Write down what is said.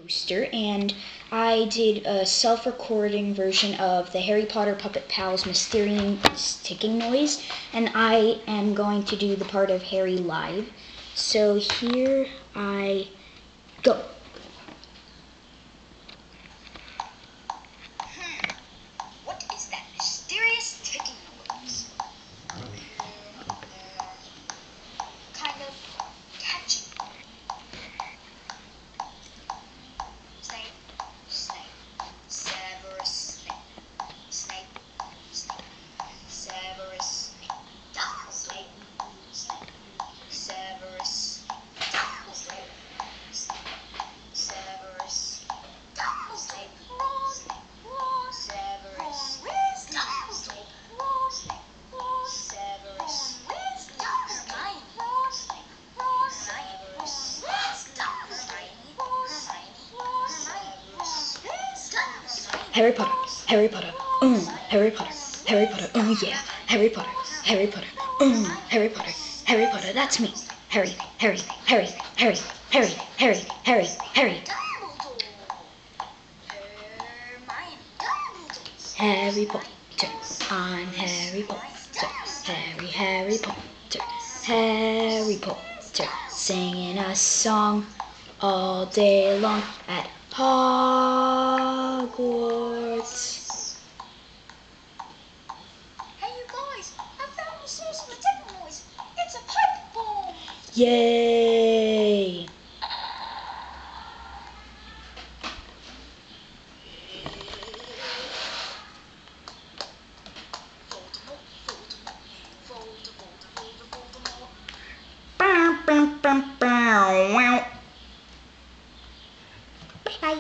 Poster, and I did a self-recording version of the Harry Potter Puppet Pals Mysterious Ticking Noise, and I am going to do the part of Harry live. So here I go. What is that mysterious ticking noise? Kind of catchy. Snape, Snape, Severus Snape, Snape, Snape, Severus Snape, Snape, Severus Snape, Snape, Severus Snape, Harry Potter, Harry Potter, Harry Potter, Harry Potter, yeah, Harry Potter, Harry Potter, Harry Potter, Harry Potter, that's me. Harry, Harry, Harry, Harry, Harry, Harry, Harry, Harry. Harry Potter, I'm Harry Potter, Harry Potter, Harry Potter, singing a song all day long at Hogwarts. Hey you guys, I found the source of the ticking noise. It's a pipe bomb. Yay! Bye bye.